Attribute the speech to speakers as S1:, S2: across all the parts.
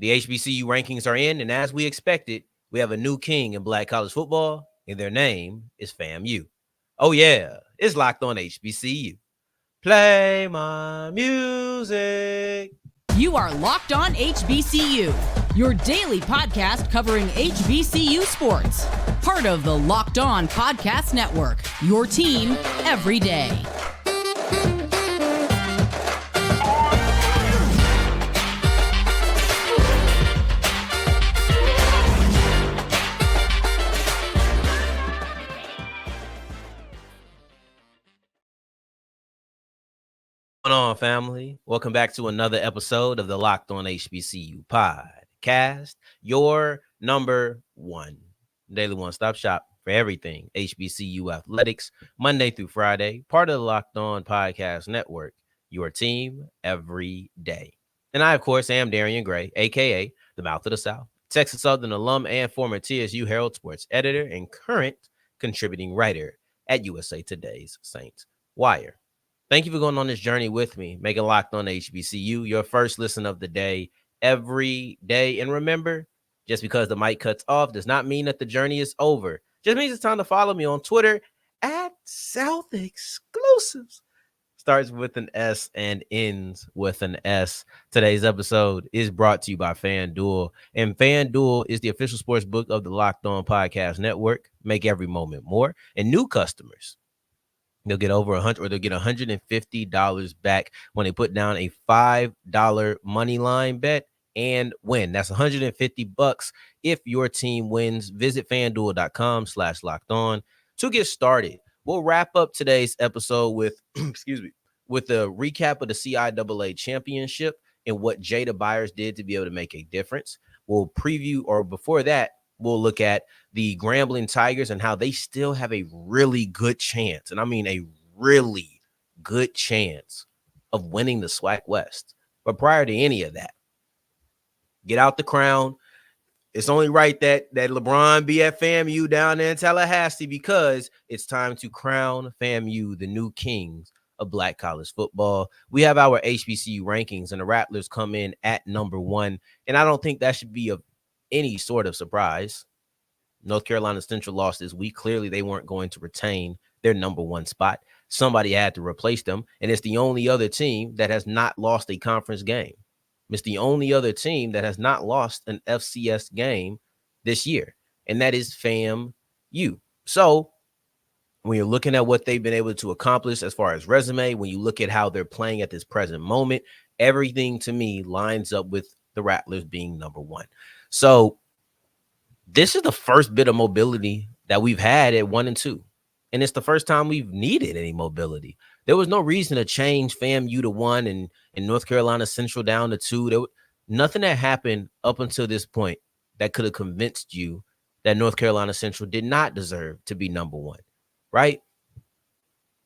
S1: The HBCU rankings are in, and as we expected, we have a new king in Black college football, and their name is FAMU. Oh yeah, it's Locked On HBCU. Play my music.
S2: You are Locked On HBCU, your daily podcast covering HBCU sports. Part of the Locked On Podcast Network, your team every day.
S1: What's going on, family? Welcome back to another episode of the Locked On HBCU podcast, your number one daily one-stop shop for everything HBCU athletics, Monday through Friday, part of the Locked On Podcast Network, your team every day. And I, of course, am Darian Gray, a.k.a. the Mouth of the South, Texas Southern alum and former TSU Herald Sports editor and current contributing writer at USA Today's Saints Wire. Thank you for going on this journey with me, making Locked On HBCU your first listen of the day every day. And remember, just because the mic cuts off does not mean that the journey is over. Just means it's time to follow me on Twitter at South Exclusives. Starts with an S and ends with an S. Today's episode is brought to you by FanDuel. And FanDuel is the official sports book of the Locked On Podcast Network. Make every moment more. And new customers, they'll get over $100 or they'll get $150 back when they put down a $5 money line bet and win. That's $150 if your team wins. Visit FanDuel.com/locked-on to get started. We'll wrap up today's episode with, with a recap of the CIAA championship and what Jada Byers did to be able to make a difference. We'll preview, or before that, we'll look at the Grambling Tigers and how they still have a really good chance, and I mean a really good chance of winning the SWAC West. But prior to any of that, get out the crown. It's only right that LeBron be at FAMU down there in Tallahassee, because it's time to crown FAMU the new kings of Black college football. We have our HBCU rankings, and the Rattlers come in at number 1, and I don't think that should be of any sort of surprise. North Carolina Central lost this week. Clearly, they weren't going to retain their number 1 spot. Somebody had to replace them, and it's the only other team that has not lost a conference game. It's the only other team that has not lost an FCS game this year, and that is FAMU. So when you're looking at what they've been able to accomplish as far as resume, when you look at how they're playing at this present moment, everything to me lines up with the Rattlers being number 1. So this is the first bit of mobility that we've had at 1 and 2. And it's the first time we've needed any mobility. There was no reason to change FAMU to 1 and North Carolina Central down to 2. Nothing that happened up until this point that could have convinced you that North Carolina Central did not deserve to be number 1, right?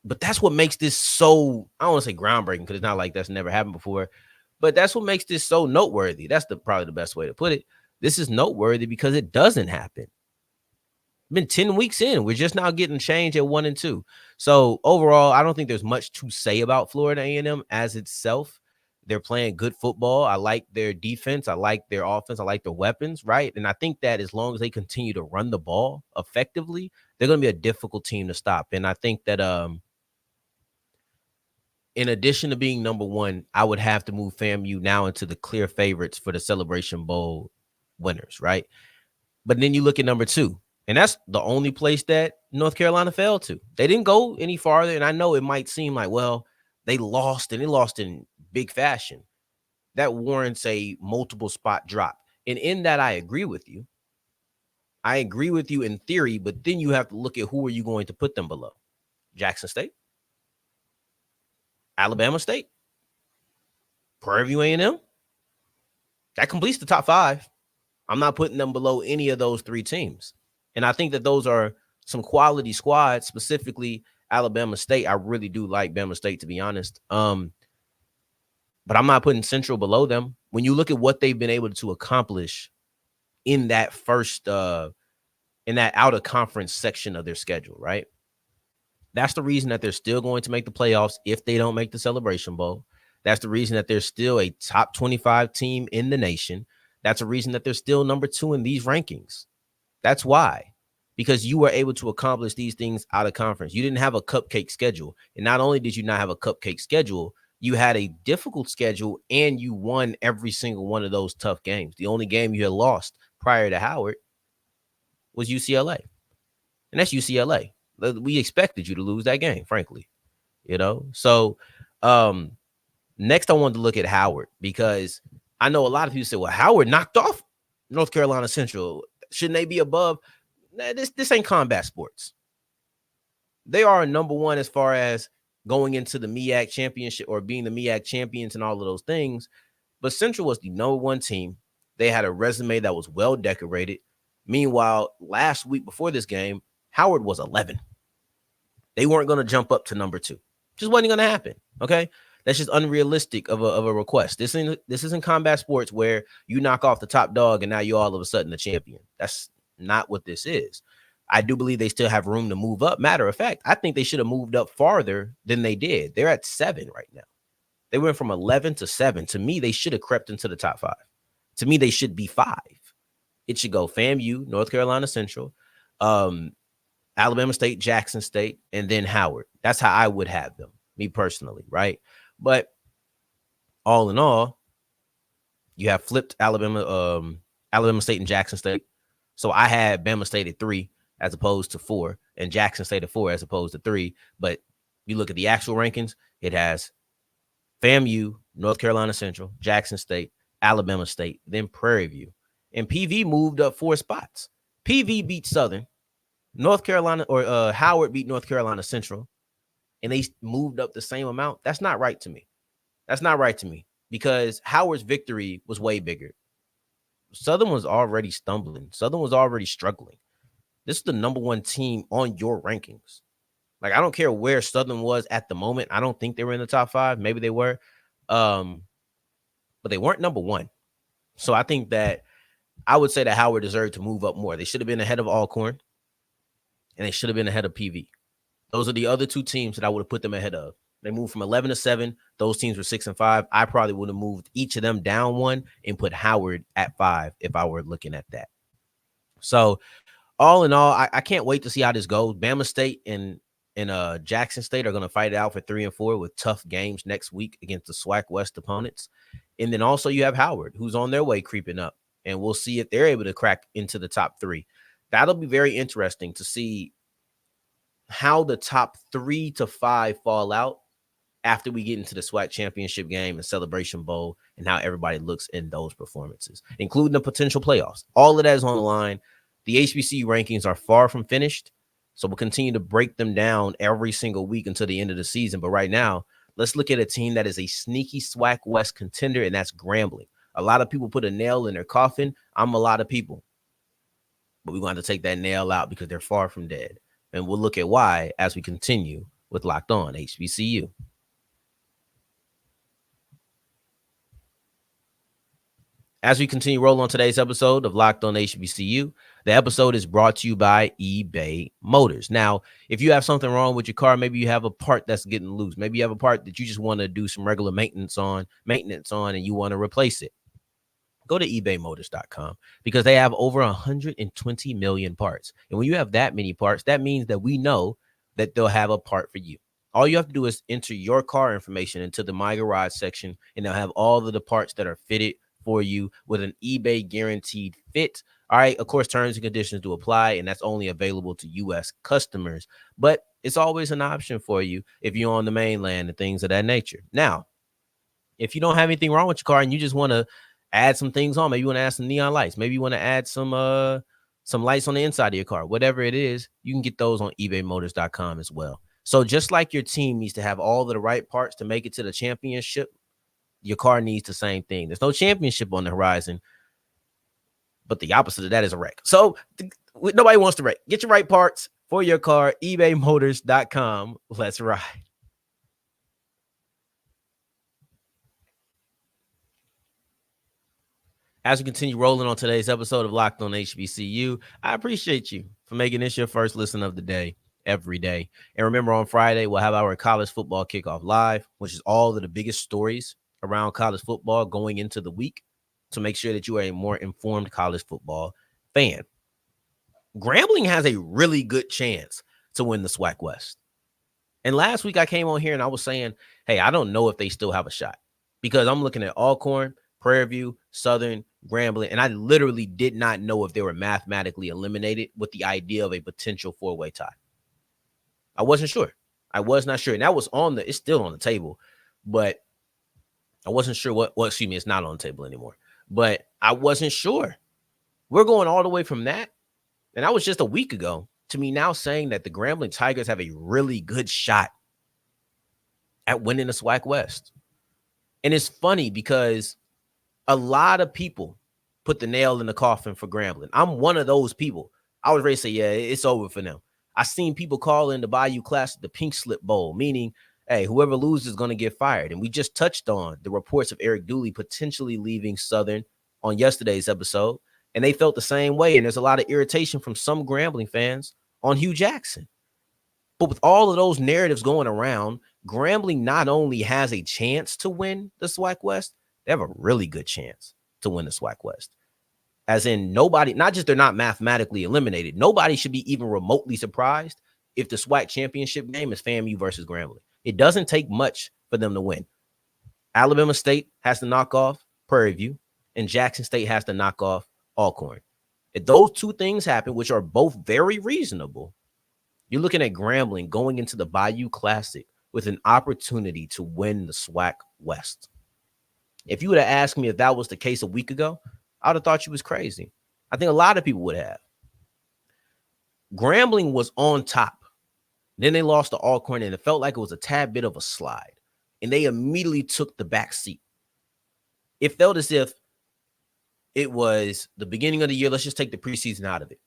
S1: But that's what makes this so, I don't want to say groundbreaking, because it's not like that's never happened before, but that's what makes this so noteworthy. That's probably the best way to put it. This is noteworthy because it doesn't happen. Been 10 weeks in. We're just now getting change at 1 and 2. So overall, I don't think there's much to say about Florida A&M as itself. They're playing good football. I like their defense. I like their offense. I like their weapons, right? And I think that as long as they continue to run the ball effectively, they're going to be a difficult team to stop. And I think that in addition to being number 1, I would have to move FAMU now into the clear favorites for the Celebration Bowl winners, right? But then you look at number 2, and that's the only place that North Carolina fell to. They didn't go any farther, and I know it might seem like, well, they lost, and they lost in big fashion. That warrants a multiple spot drop. And in that, I agree with you. I agree with you in theory, but then you have to look at who are you going to put them below. Jackson State, Alabama State, Prairie View A&M. That completes the top 5. I'm not putting them below any of those 3 teams. And I think that those are some quality squads, specifically Alabama State. I really do like Bama State, to be honest. But I'm not putting Central below them. When you look at what they've been able to accomplish in that first, in that out of conference section of their schedule, right? That's the reason that they're still going to make the playoffs if they don't make the Celebration Bowl. That's the reason that they're still a top 25 team in the nation. That's a reason that they're still number 2 in these rankings. That's why. Because you were able to accomplish these things out of conference. You didn't have a cupcake schedule. And not only did you not have a cupcake schedule, you had a difficult schedule and you won every single one of those tough games. The only game you had lost prior to Howard was UCLA. And that's UCLA. We expected you to lose that game, frankly. So next I wanted to look at Howard, because I know a lot of people say, well, Howard knocked off North Carolina Central. Shouldn't they be above? Nah, this ain't combat sports. They are number 1 as far as going into the MEAC championship or being the MEAC champions and all of those things. But Central was the number 1 team. They had a resume that was well decorated. Meanwhile, last week before this game, Howard was 11. They weren't going to jump up to number 2. Just wasn't going to happen. Okay. That's just unrealistic of a request. This isn't combat sports where you knock off the top dog and now you're all of a sudden the champion. That's not what this is. I do believe they still have room to move up. Matter of fact, I think they should have moved up farther than they did. They're at 7 right now. They went from 11 to 7. To me, they should have crept into the top 5. To me, they should be 5. It should go FAMU, North Carolina Central, Alabama State, Jackson State, and then Howard. That's how I would have them, me personally, right? But all in all, you have flipped Alabama State and Jackson State. So I had Bama State at 3 as opposed to 4, and Jackson State at 4 as opposed to 3. But you look at the actual rankings, it has FAMU, North Carolina Central, Jackson State, Alabama State, then Prairie View. And PV moved up 4 spots. PV beat Southern. North Carolina or Howard beat North Carolina Central, and they moved up the same amount. That's not right to me. That's not right to me, because Howard's victory was way bigger. Southern was already stumbling. Southern was already struggling. This is the number 1 team on your rankings. Like, I don't care where Southern was at the moment. I don't think they were in the top 5. Maybe they were. But they weren't number 1. So I think that I would say that Howard deserved to move up more. They should have been ahead of Alcorn, and they should have been ahead of PV. Those are the other 2 teams that I would have put them ahead of. They moved from 11 to 7. Those teams were 6 and 5. I probably would have moved each of them down 1 and put Howard at 5 if I were looking at that. So all in all, I can't wait to see how this goes. Bama State and Jackson State are going to fight it out for 3 and 4 with tough games next week against the SWAC West opponents. And then also you have Howard, who's on their way creeping up. And we'll see if they're able to crack into the top 3. That'll be very interesting to see how the top 3 to 5 fall out after we get into the SWAC championship game and Celebration Bowl, and how everybody looks in those performances, including the potential playoffs. All of that is on the line. The HBCU rankings are far from finished, so we'll continue to break them down every single week until the end of the season. But right now, let's look at a team that is a sneaky SWAC West contender, and that's Grambling. A lot of people put a nail in their coffin. I'm a lot of people. But we're going to have to take that nail out because they're far from dead. And we'll look at why as we continue with Locked On HBCU. As we continue rolling on today's episode of Locked On HBCU, the episode is brought to you by eBay Motors. Now, if you have something wrong with your car, maybe you have a part that's getting loose. Maybe you have a part that you just want to do some regular maintenance on, and you want to replace it. Go to ebaymotors.com because they have over 120 million parts. And when you have that many parts, that means that we know that they'll have a part for you. All you have to do is enter your car information into the My Garage section, and they'll have all of the parts that are fitted for you with an eBay guaranteed fit. All right. Of course, terms and conditions do apply, and that's only available to U.S. customers. But it's always an option for you if you're on the mainland and things of that nature. Now, if you don't have anything wrong with your car and you just want to add some things on, maybe you want to add some neon lights, maybe you want to add some lights on the inside of your car, whatever it is, you can get those on ebaymotors.com as well. So just like your team needs to have all of the right parts to make it to the championship, your car needs the same thing. There's no championship on the horizon, but the opposite of that is a wreck. So nobody wants to wreck. Get your right parts for your car, ebaymotors.com. Let's ride. As we continue rolling on today's episode of Locked On HBCU, I appreciate you for making this your first listen of the day every day. And remember, on Friday, we'll have our college football kickoff live, which is all of the biggest stories around college football going into the week. to make sure that you are a more informed college football fan. Grambling has a really good chance to win the SWAC West. And last week I came on here and I was saying, hey, I don't know if they still have a shot because I'm looking at Alcorn, Prairie View, Southern, Grambling, and I literally did not know if they were mathematically eliminated with the idea of a potential four-way tie. I wasn't sure. I was not sure. And that was it's still on the table, but I wasn't sure excuse me, it's not on the table anymore. But I wasn't sure. We're going all the way from that. And that was just a week ago to me now saying that the Grambling Tigers have a really good shot at winning the SWAC West. And it's funny because a lot of people put the nail in the coffin for Grambling. I'm one of those people. I was ready to say, yeah, it's over for them. I seen people call in the Bayou Classic the Pink Slip Bowl, meaning, hey, whoever loses is going to get fired. And we just touched on the reports of Eric Dooley potentially leaving Southern on yesterday's episode. And they felt the same way. And there's a lot of irritation from some Grambling fans on Hugh Jackson. But with all of those narratives going around, Grambling not only has a chance to win the SWAC West, they have a really good chance to win the SWAC West. As in nobody, not just they're not mathematically eliminated, nobody should be even remotely surprised if the SWAC championship game is FAMU versus Grambling. It doesn't take much for them to win. Alabama State has to knock off Prairie View, and Jackson State has to knock off Alcorn. If those two things happen, which are both very reasonable, you're looking at Grambling going into the Bayou Classic with an opportunity to win the SWAC West. If you would have asked me if that was the case a week ago, I would have thought you was crazy. I think a lot of people would have. Grambling was on top. Then they lost to Alcorn, and it felt like it was a tad bit of a slide. And they immediately took the back seat. It felt as if it was the beginning of the year. Let's just take the preseason out of it,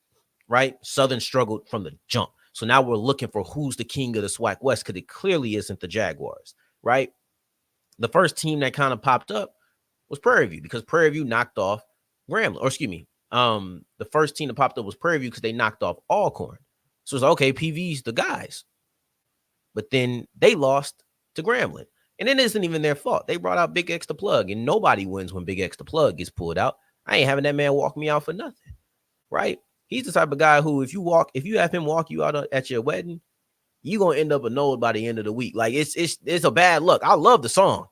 S1: right? Southern struggled from the jump. So now we're looking for who's the king of the SWAC West because it clearly isn't the Jaguars, right? The first team that kind of popped up was Prairie View because Prairie View knocked off Grambling, or excuse me, the first team that popped up was Prairie View because they knocked off Alcorn. So it's okay, PV's the guys. But then they lost to Grambling. And it isn't even their fault. They brought out Big X the Plug, and nobody wins when Big X the Plug gets pulled out. I ain't having that man walk me out for nothing, right? He's the type of guy who, if you have him walk you out at your wedding, you're going to end up annoyed by the end of the week. Like, it's a bad look. I love the song.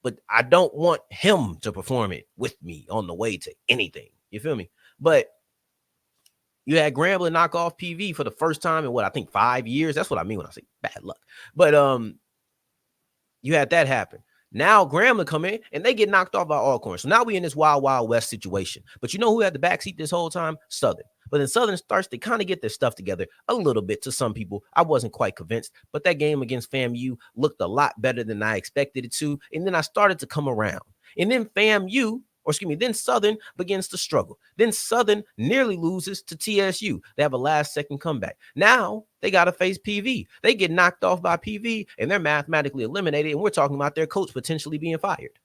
S1: But I don't want him to perform it with me on the way to anything. You feel me? But you had Grambling knock off PV for the first time in I think 5 years. That's what I mean when I say bad luck. But you had that happen. Now Grambling come in and they get knocked off by Alcorn. So now we in this wild, wild west situation. But you know who had the backseat this whole time? Southern. But then Southern starts to kind of get their stuff together a little bit to some people. I wasn't quite convinced, but that game against FAMU looked a lot better than I expected it to. And then I started to come around. And then then Southern begins to struggle. Then Southern nearly loses to TSU. They have a last-second comeback. Now they got to face PV. They get knocked off by PV, and they're mathematically eliminated, and we're talking about their coach potentially being fired.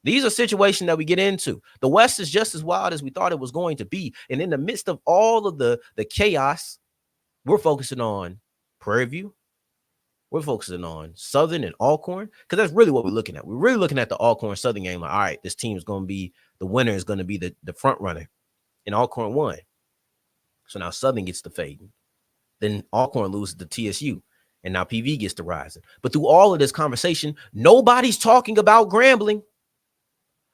S1: These are situations that we get into. The West is just as wild as we thought it was going to be. And in the midst of all of the chaos, we're focusing on Prairie View. We're focusing on Southern and Alcorn because that's really what we're looking at. We're really looking at the Alcorn Southern game. Like, all right, this team is going to be the winner, is going to be the front runner. And Alcorn won. So now Southern gets the fading. Then Alcorn loses to TSU. And now PV gets the rising. But through all of this conversation, nobody's talking about Grambling.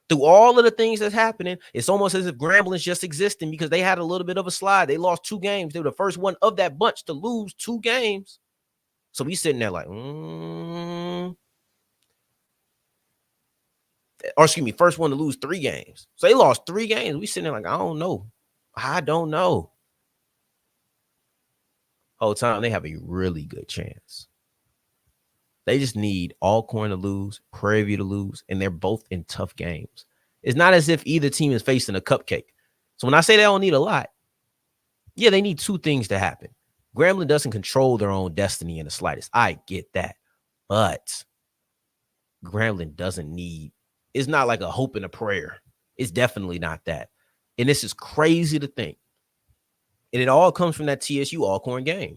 S1: Through all of the things that's happening, it's almost as if Grambling's just existing because they had a little bit of a slide. They lost 2 games. They were the first one of that bunch to lose 2 games. So we sitting there like, first one to lose 3 games. So they lost 3 games. We sitting there like, I don't know. Whole time they have a really good chance. They just need Alcorn to lose, Prairie View to lose, and they're both in tough games. It's not as if either team is facing a cupcake. So when I say they don't need a lot, yeah, they need 2 things to happen. Grambling doesn't control their own destiny in the slightest. I get that. But Grambling doesn't need, it's not like a hope and a prayer. It's definitely not that. And this is crazy to think. And it all comes from that TSU Alcorn game.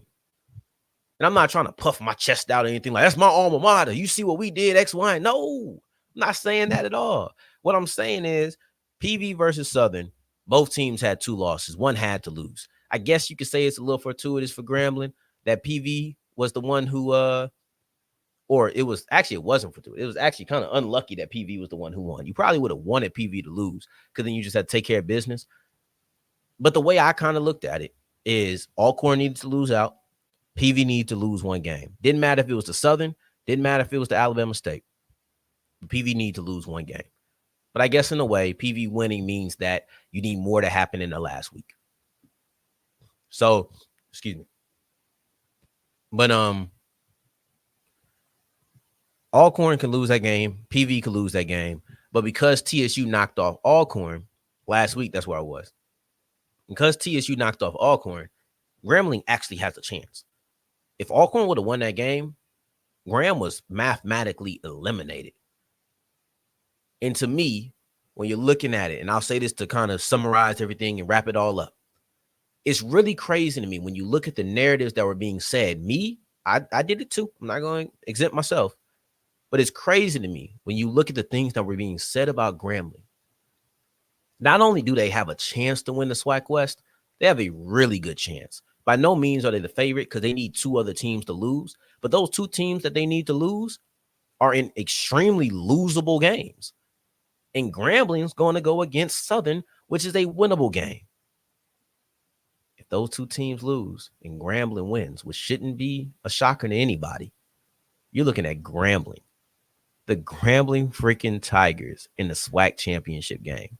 S1: And I'm not trying to puff my chest out or anything like that's my alma mater. You see what we did, X, Y. No, I'm not saying that at all. What I'm saying is PV versus Southern, both teams had 2 losses. One had to lose. I guess you could say it's a little fortuitous for Grambling that PV was the one who or it wasn't fortuitous. It was actually kind of unlucky that PV was the one who won. You probably would have wanted PV to lose because then you just had to take care of business. But the way I kind of looked at it is Alcorn needed to lose out. PV needed to lose one game. Didn't matter if it was the Southern. Didn't matter if it was the Alabama State. PV needed to lose one game. But I guess in a way, PV winning means that you need more to happen in the last week. So, excuse me. But Alcorn can lose that game. PV could lose that game. But because TSU knocked off Alcorn last week, that's where I was. Because TSU knocked off Alcorn, Grambling actually has a chance. If Alcorn would have won that game, Graham was mathematically eliminated. And to me, when you're looking at it, and I'll say this to kind of summarize everything and wrap it all up, it's really crazy to me when you look at the narratives that were being said. I did it too. I'm not going to exempt myself. But it's crazy to me when you look at the things that were being said about Grambling. Not only do they have a chance to win the SWAC West, they have a really good chance. By no means are they the favorite because they need 2 other teams to lose. But those 2 teams that they need to lose are in extremely losable games. And Grambling's going to go against Southern, which is a winnable game. If those 2 teams lose and Grambling wins, which shouldn't be a shocker to anybody, you're looking at Grambling. The Grambling freaking Tigers in the SWAC championship game.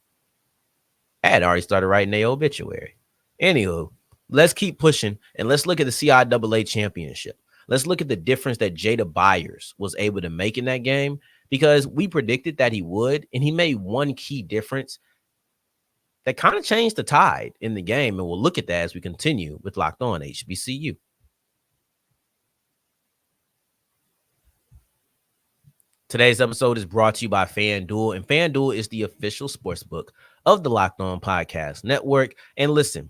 S1: I had already started writing their obituary. Anywho, let's keep pushing and let's look at the CIAA championship. Let's look at the difference that Jada Byers was able to make in that game because we predicted that he would, and he made one key difference that kind of changed the tide in the game. And we'll look at that as we continue with Locked On HBCU. Today's episode is brought to you by FanDuel, and FanDuel is the official sportsbook of the Locked On Podcast Network. And listen,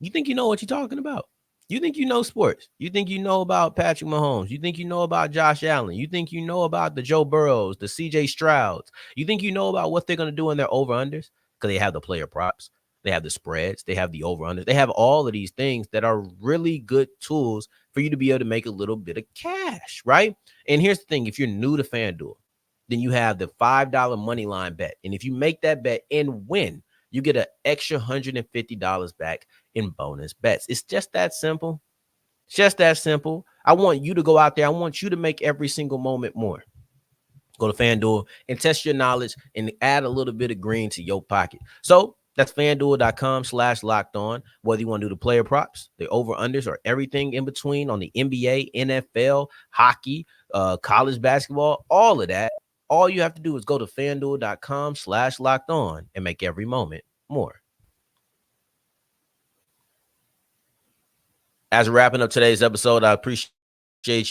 S1: you think you know what you're talking about. You think you know sports. You think you know about Patrick Mahomes. You think you know about Josh Allen. You think you know about the Joe Burrows, the CJ Strouds. You think you know about what they're going to do in their over-unders because they have the player props. They have the spreads. They have the over-unders. They have all of these things that are really good tools for you to be able to make a little bit of cash, right? And here's the thing. If you're new to FanDuel, then you have the $5 money line bet. And if you make that bet and win, you get an extra $150 back in bonus bets. It's just that simple. It's just that simple. I want you to go out there. I want you to make every single moment more. Go to FanDuel and test your knowledge and add a little bit of green to your pocket. So that's FanDuel.com/locked on. Whether you want to do the player props, the over-unders, or everything in between on the NBA, NFL, hockey, college basketball, all of that. All you have to do is go to FanDuel.com/locked on and make every moment more. As we're wrapping up today's episode, I appreciate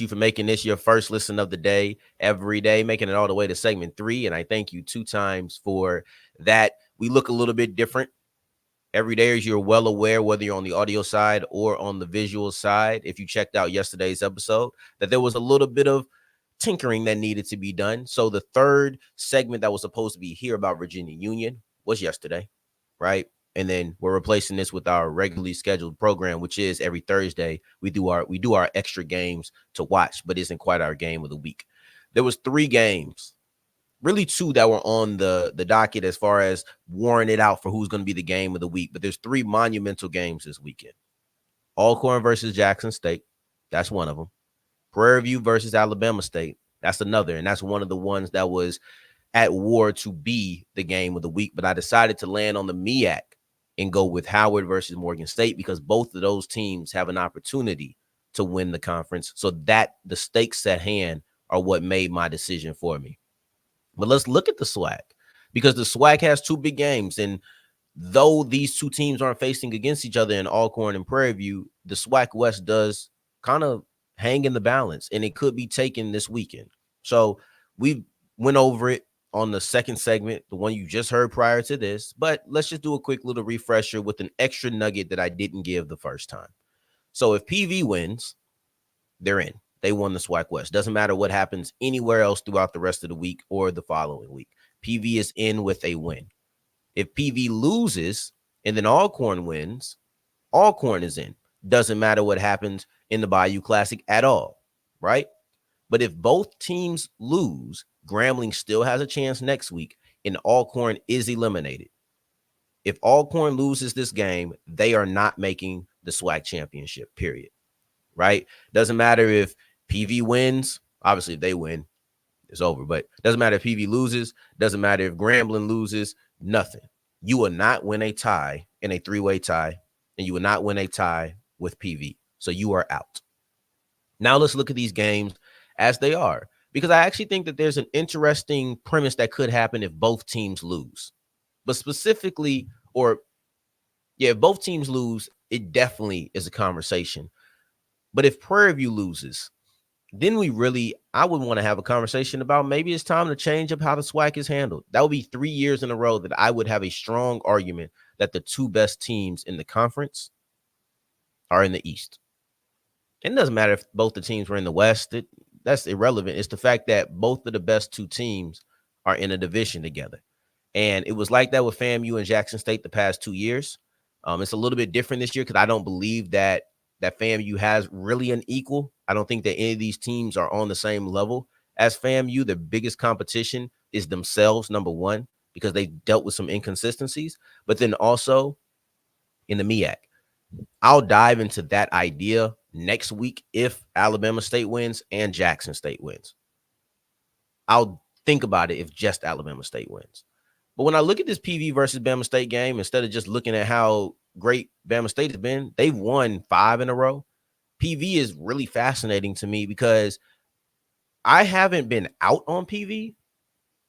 S1: you for making this your first listen of the day every day, making it all the way to segment 3. And I thank you 2 times for that. We look a little bit different every day, as you're well aware, whether you're on the audio side or on the visual side. If you checked out yesterday's episode, that there was a little bit of tinkering that needed to be done. So the 3rd segment that was supposed to be here about Virginia Union was yesterday, right? And then we're replacing this with our regularly scheduled program, which is every Thursday. We do our extra games to watch, but isn't quite our game of the week. There was 3 games, really 2 that were on the docket as far as warring it out for who's going to be the game of the week. But there's 3 monumental games this weekend. Alcorn versus Jackson State. That's one of them. Prairie View versus Alabama State. That's another. And that's one of the ones that was at war to be the game of the week. But I decided to land on the MEAC and go with Howard versus Morgan State because both of those teams have an opportunity to win the conference. So that the stakes at hand are what made my decision for me. But let's look at the SWAC because the SWAC has 2 big games. And though these 2 teams aren't facing against each other in Alcorn and Prairie View, the SWAC West does kind of hang in the balance, and it could be taken this weekend. So we went over it on the 2nd segment, the one you just heard prior to this, but let's just do a quick little refresher with an extra nugget that I didn't give the first time. So if PV wins, they're in. they won the SWAC West. Doesn't matter what happens anywhere else throughout the rest of the week or the following week. PV is in with a win. If PV loses and then Alcorn wins, Alcorn is in. Doesn't matter what happens in the Bayou Classic at all, right? But if both teams lose, Grambling still has a chance next week, and Alcorn is eliminated. If Alcorn loses this game, they are not making the SWAC championship, period. Right? Doesn't matter if PV wins. Obviously, if they win, it's over. But doesn't matter if PV loses. Doesn't matter if Grambling loses. Nothing. You will not win a tie in a three-way tie, and you will not win a tie with PV. So you are out. Now let's look at these games as they are, because I actually think that there's an interesting premise that could happen if both teams lose. But specifically, if both teams lose, it definitely is a conversation. But if Prairie View loses, then I would want to have a conversation about maybe it's time to change up how the SWAC is handled. That would be 3 years in a row that I would have a strong argument that the two best teams in the conference are in the East. It doesn't matter if both the teams were in the West. That's irrelevant. It's the fact that both of the best two teams are in a division together. And it was like that with FAMU and Jackson State the past 2 years. It's a little bit different this year because I don't believe that FAMU has really an equal. I don't think that any of these teams are on the same level as FAMU. The biggest competition is themselves, number one, because they dealt with some inconsistencies. But then also in the MEAC, I'll dive into that idea next week if Alabama State wins and Jackson State wins. I'll think about it if just Alabama State wins. But when I look at this PV versus Bama State game, instead of just looking at how great Bama State has been, they've won 5 in a row. PV is really fascinating to me because I haven't been out on PV.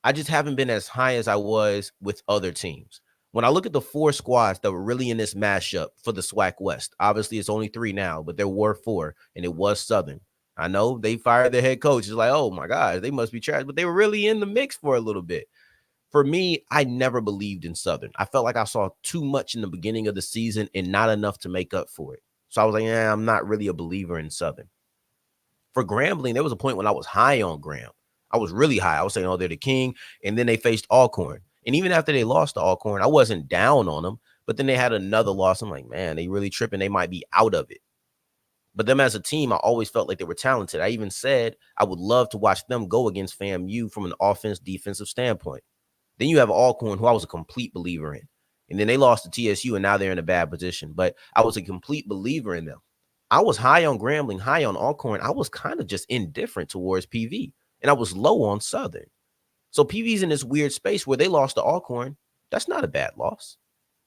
S1: I just haven't been as high as I was with other teams. When I look at the 4 squads that were really in this mashup for the SWAC West, obviously it's only 3 now, but there were 4, and it was Southern. I know they fired their head coach. It's like, oh my gosh, they must be trash, but they were really in the mix for a little bit. For me, I never believed in Southern. I felt like I saw too much in the beginning of the season and not enough to make up for it. So I was like, I'm not really a believer in Southern. For Grambling, there was a point when I was high on Graham. I was really high. I was saying, oh, they're the king. And then they faced Alcorn. And even after they lost to Alcorn, I wasn't down on them. But then they had another loss. I'm like, man, they really tripping. They might be out of it. But them as a team, I always felt like they were talented. I even said I would love to watch them go against FAMU from an offense-defensive standpoint. Then you have Alcorn, who I was a complete believer in. And then they lost to TSU, and now they're in a bad position. But I was a complete believer in them. I was high on Grambling, high on Alcorn. I was kind of just indifferent towards PV. And I was low on Southern. So PV's in this weird space where they lost to Alcorn. That's not a bad loss.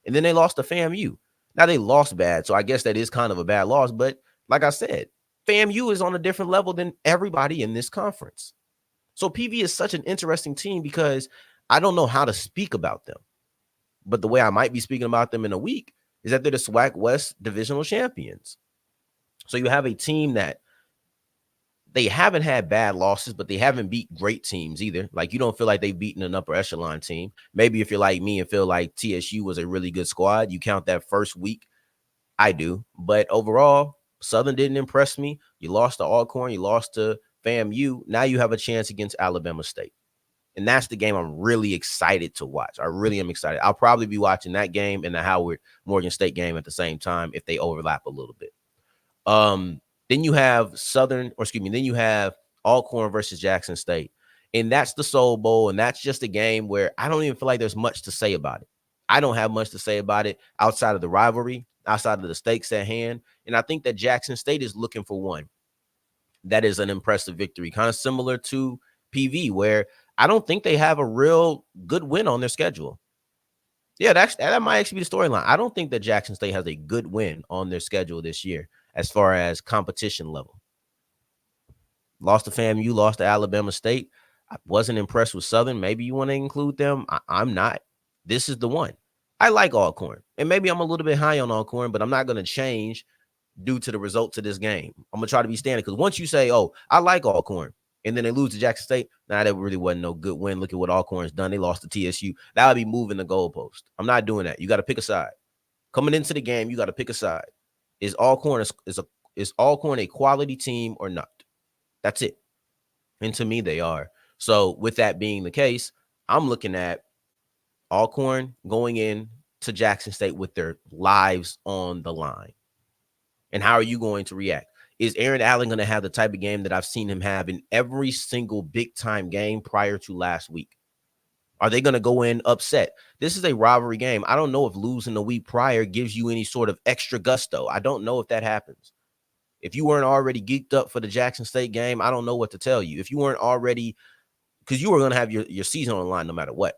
S1: And then they lost to FAMU. Now they lost bad, so I guess that is kind of a bad loss. But like I said, FAMU is on a different level than everybody in this conference. So PV is such an interesting team because I don't know how to speak about them. But the way I might be speaking about them in a week is that they're the SWAC West divisional champions. So you have a team that they haven't had bad losses, but they haven't beat great teams either. Like, you don't feel like they've beaten an upper echelon team. Maybe if you're like me and feel like TSU was a really good squad, you count that first week. I do. But overall, Southern didn't impress me. You lost to Alcorn. You lost to FAMU. Now you have a chance against Alabama State. And that's the game I'm really excited to watch. I really am excited. I'll probably be watching that game and the Howard Morgan State game at the same time if they overlap a little bit. Then you have then you have Alcorn versus Jackson State. And that's the Soul Bowl. And that's just a game where I don't even feel like there's much to say about it. I don't have much to say about it outside of the rivalry, outside of the stakes at hand. And I think that Jackson State is looking for one. That is an impressive victory, kind of similar to PV, where I don't think they have a real good win on their schedule. Yeah, that might actually be the storyline. I don't think that Jackson State has a good win on their schedule this year as far as competition level. Lost to FAMU, lost to Alabama State. I wasn't impressed with Southern. Maybe you want to include them. I'm not. This is the one. I like Alcorn. And maybe I'm a little bit high on Alcorn, but I'm not going to change due to the results of this game. I'm going to try to be standing because once you say, oh, I like Alcorn, and then they lose to Jackson State, that really wasn't no good win. Look at what Alcorn's done. They lost to TSU. That would be moving the goalpost. I'm not doing that. You got to pick a side. Coming into the game, you got to pick a side. Is Alcorn a quality team or not? That's it. And to me, they are. So with that being the case, I'm looking at Alcorn going in to Jackson State with their lives on the line. And how are you going to react? Is Aaron Allen going to have the type of game that I've seen him have in every single big time game prior to last week? Are they going to go in upset? This is a rivalry game. I don't know if losing the week prior gives you any sort of extra gusto. I don't know if that happens. If you weren't already geeked up for the Jackson State game, I don't know what to tell you. If you weren't already, because you were going to have your season on the line no matter what.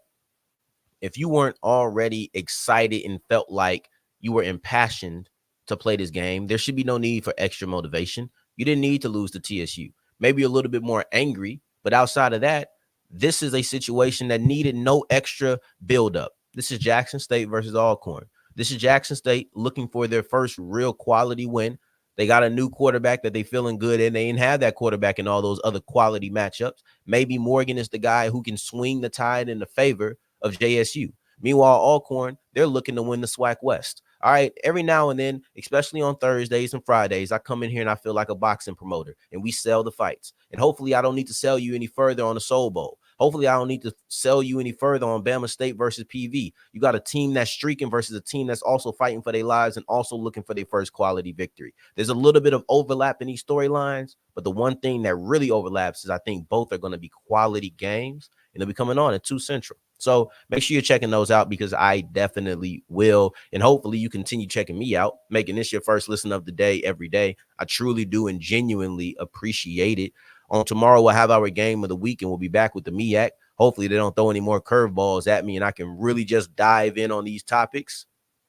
S1: If you weren't already excited and felt like you were impassioned to play this game, there should be no need for extra motivation. You didn't need to lose to TSU. Maybe a little bit more angry, but outside of that, this is a situation that needed no extra buildup. This is Jackson State versus Alcorn. This is Jackson State looking for their first real quality win. They got a new quarterback that they feeling good in. They didn't have that quarterback in all those other quality matchups. Maybe Morgan is the guy who can swing the tide in the favor of JSU. Meanwhile, Alcorn, they're looking to win the SWAC West. All right, every now and then, especially on Thursdays and Fridays, I come in here and I feel like a boxing promoter, and we sell the fights. And hopefully I don't need to sell you any further on the Soul Bowl. Hopefully I don't need to sell you any further on Bama State versus PV. You got a team that's streaking versus a team that's also fighting for their lives and also looking for their first quality victory. There's a little bit of overlap in these storylines, but the one thing that really overlaps is I think both are going to be quality games, and they'll be coming on at 2 Central. So make sure you're checking those out because I definitely will. And hopefully you continue checking me out, making this your first listen of the day every day. I truly do and genuinely appreciate it. On tomorrow, we'll have our game of the week and we'll be back with the MEAC. Hopefully they don't throw any more curveballs at me and I can really just dive in on these topics.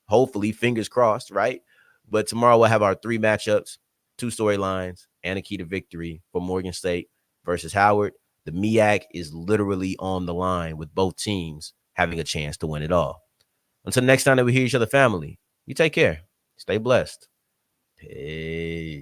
S1: Hopefully, fingers crossed, right? But tomorrow we'll have our 3 matchups, 2 storylines, and a key to victory for Morgan State versus Howard. The MEAC is literally on the line with both teams having a chance to win it all. Until next time that we hear each other, family, you take care. Stay blessed. Peace.